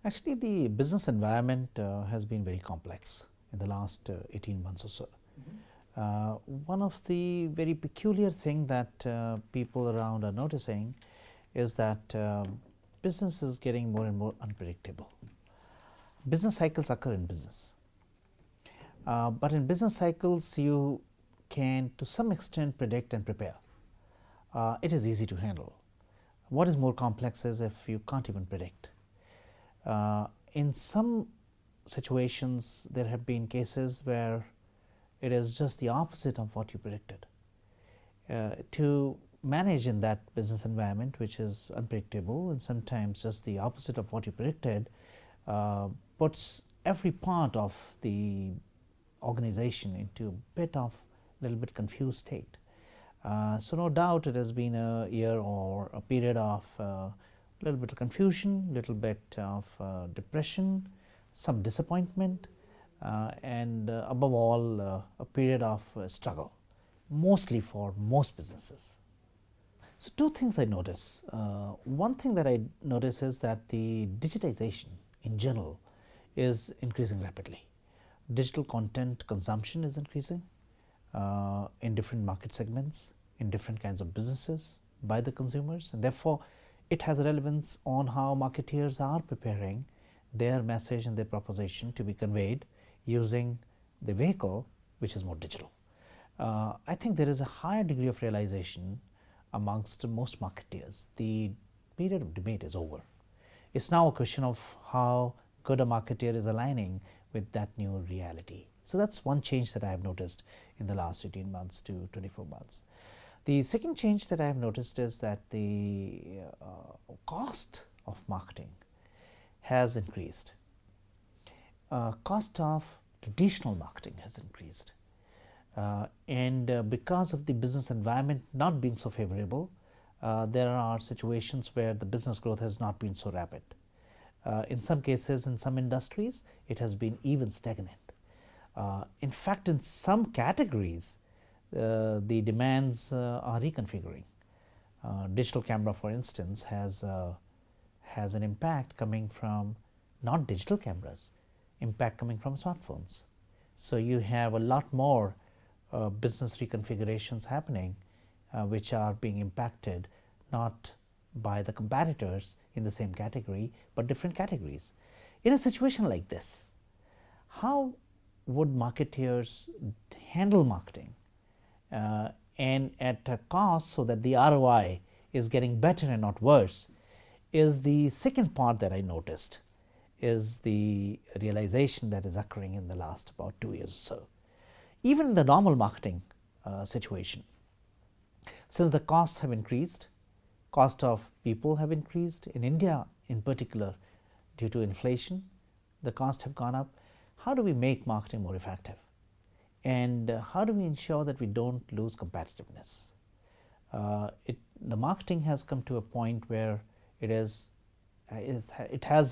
Actually, the business environment has been very complex in the last 18 months or so. One of the very peculiar thing that people around are noticing is that business is getting more and more unpredictable. Business cycles occur in business, but in business cycles you can to some extent predict and prepare. It is easy to handle. What is more complex is if you can't even predict. In some situations there have been cases where it is just the opposite of what you predicted. To manage in that business environment which is unpredictable and sometimes just the opposite of what you predicted puts every part of the organization into a little bit confused state. So no doubt it has been a year or a period of little bit of confusion, little bit of depression, some disappointment, and above all a period of struggle, mostly for most businesses. So two things I notice. One thing that I notice is that the digitization in general is increasing rapidly. Digital content consumption is increasing in different market segments, in different kinds of businesses by the consumers, and therefore it has a relevance on how marketeers are preparing their message and their proposition to be conveyed using the vehicle which is more digital. I think there is a higher degree of realization amongst most marketeers. The period of debate is over. It's now a question of how good a marketeer is aligning with that new reality. So that's one change that I have noticed in the last 18 months to 24 months. The second change that I have noticed is that the cost of marketing has increased. Cost of traditional marketing has increased. And because of the business environment not being so favorable, there are situations where the business growth has not been so rapid. In some cases, in some industries, it has been even stagnant. In fact, in some categories, the demands are reconfiguring. Digital camera, for instance, has an impact coming from not digital cameras, impact coming from smartphones. So you have a lot more business reconfigurations happening which are being impacted not by the competitors in the same category, but different categories. In a situation like this, how would marketeers handle marketing and at a cost so that the ROI is getting better and not worse, is the second part that I noticed, is the realization that is occurring in the last about 2 years or so. Even in the normal marketing situation, since the costs have increased, cost of people have increased, in India in particular due to inflation, the costs have gone up. How do we make marketing more effective? And how do we ensure that we don't lose competitiveness? The marketing has come to a point where it has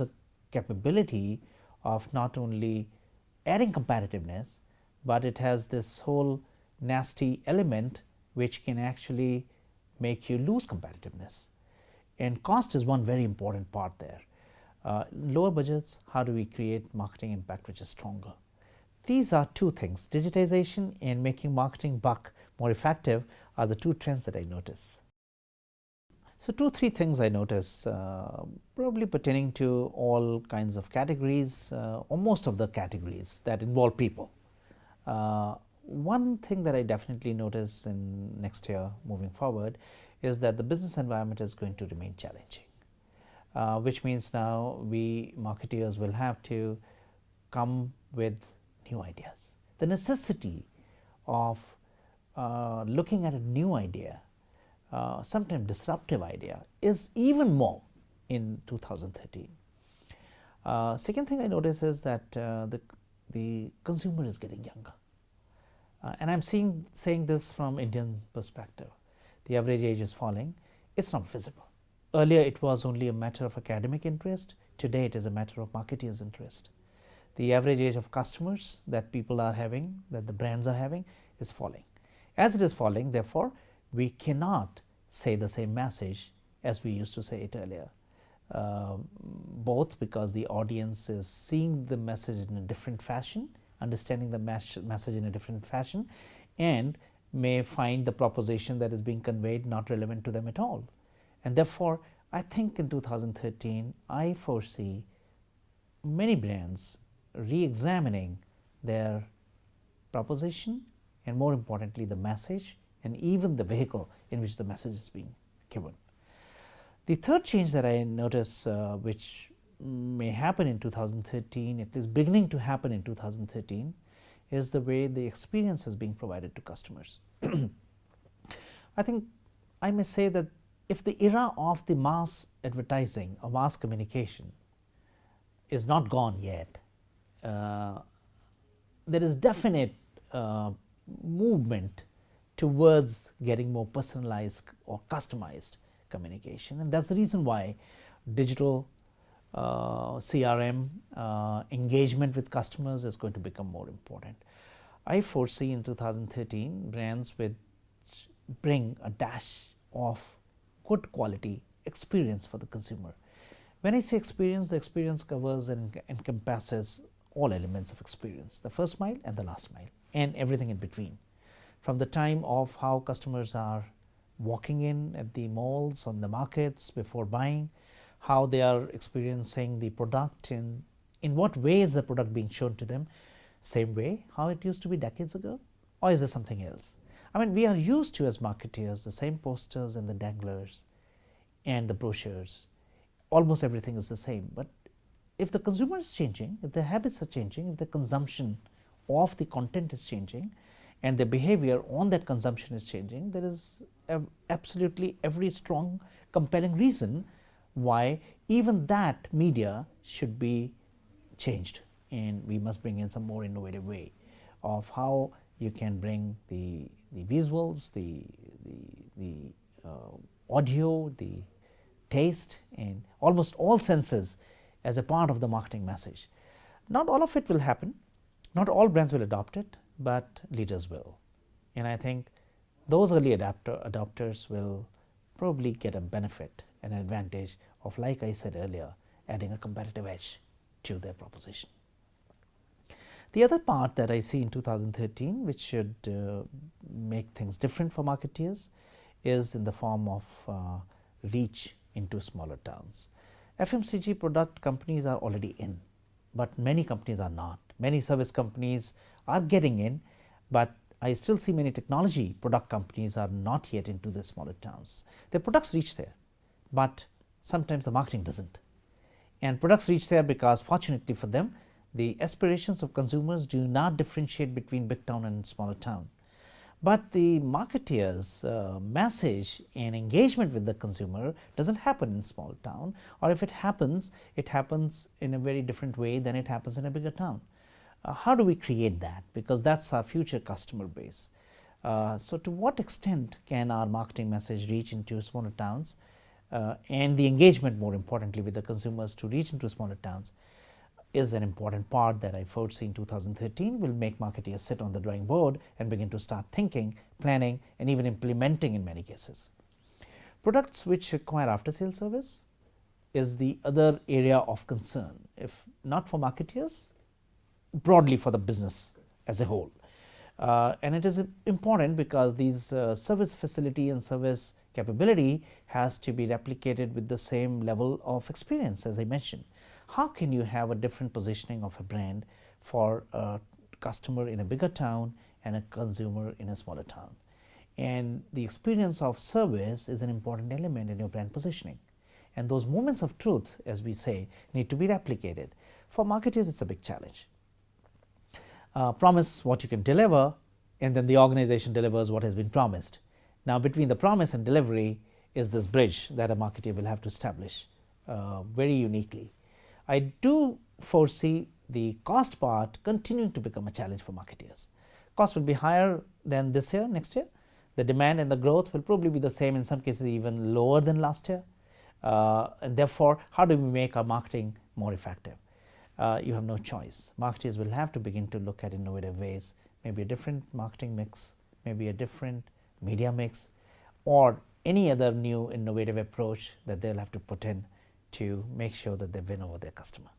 a capability of not only adding competitiveness, but it has this whole nasty element which can actually make you lose competitiveness. And cost is one very important part there. Lower budgets, how do we create marketing impact which is stronger? These are two things, digitization and making marketing buck more effective are the two trends that I notice. So 2-3 things I notice, probably pertaining to all kinds of categories or most of the categories that involve people. One thing that I definitely notice in next year moving forward is that the business environment is going to remain challenging, which means now we marketeers will have to come with new ideas. The necessity of looking at a new idea, sometimes disruptive idea, is even more in 2013. Second thing I notice is that the consumer is getting younger. And I am saying this from Indian perspective. The average age is falling. It's not visible. Earlier it was only a matter of academic interest. Today it is a matter of marketeers' interest. The average age of customers that people are having, that the brands are having, is falling. As it is falling, therefore, we cannot say the same message as we used to say it earlier. both because the audience is seeing the message in a different fashion, understanding the message in a different fashion, and may find the proposition that is being conveyed not relevant to them at all. And therefore, I think in 2013, I foresee many brands re-examining their proposition and, more importantly, the message and even the vehicle in which the message is being given. The third change that I notice, which may happen in 2013, it is beginning to happen in 2013, is the way the experience is being provided to customers. I think I may say that if the era of the mass advertising or mass communication is not gone yet, there is definite movement towards getting more personalized or customized communication, and that's the reason why digital CRM engagement with customers is going to become more important. I foresee in 2013 brands which bring a dash of good quality experience for the consumer. When I say experience, the experience covers and encompasses all elements of experience, the first mile and the last mile and everything in between. From the time of how customers are walking in at the malls, on the markets before buying, how they are experiencing the product, and in what way is the product being shown to them, same way how it used to be decades ago, or is there something else? I mean, we are used to, as marketeers, the same posters and the danglers and the brochures. Almost everything is the same, but if the consumer is changing, if their habits are changing, if the consumption of the content is changing and the behavior on that consumption is changing, there is absolutely every strong compelling reason why even that media should be changed, and we must bring in some more innovative way of how you can bring the visuals, the audio, the taste, and almost all senses as a part of the marketing message. Not all of it will happen, not all brands will adopt it, but leaders will. And I think those early adopters will probably get a benefit and an advantage of, like I said earlier, adding a competitive edge to their proposition. The other part that I see in 2013 which should make things different for marketeers is in the form of reach into smaller towns. FMCG product companies are already in, but many companies are not. Many service companies are getting in, but I still see many technology product companies are not yet into the smaller towns. Their products reach there, but sometimes the marketing doesn't. And products reach there because, fortunately for them, the aspirations of consumers do not differentiate between big town and smaller town. But the marketeers' message and engagement with the consumer doesn't happen in small town, or if it happens in a very different way than it happens in a bigger town. How do we create that? Because that's our future customer base. So to what extent can our marketing message reach into smaller towns, and the engagement, more importantly, with the consumers to reach into smaller towns is an important part that I foresee in 2013 will make marketeers sit on the drawing board and begin to start thinking, planning, and even implementing in many cases. Products which require after sales service is the other area of concern, if not for marketeers, broadly for the business as a whole. And it is important because these service facility and service capability has to be replicated with the same level of experience, as I mentioned. How can you have a different positioning of a brand for a customer in a bigger town and a consumer in a smaller town? And the experience of service is an important element in your brand positioning. And those moments of truth, as we say, need to be replicated. For marketers, it's a big challenge. Promise what you can deliver, and then the organization delivers what has been promised. Now, between the promise and delivery is this bridge that a marketer will have to establish very uniquely. I do foresee the cost part continuing to become a challenge for marketeers. Cost will be higher than this year, next year. The demand and the growth will probably be the same, in some cases even lower than last year. And therefore, how do we make our marketing more effective? You have no choice. Marketers will have to begin to look at innovative ways, maybe a different marketing mix, maybe a different media mix, or any other new innovative approach that they'll have to put in to make sure that they win over their customer.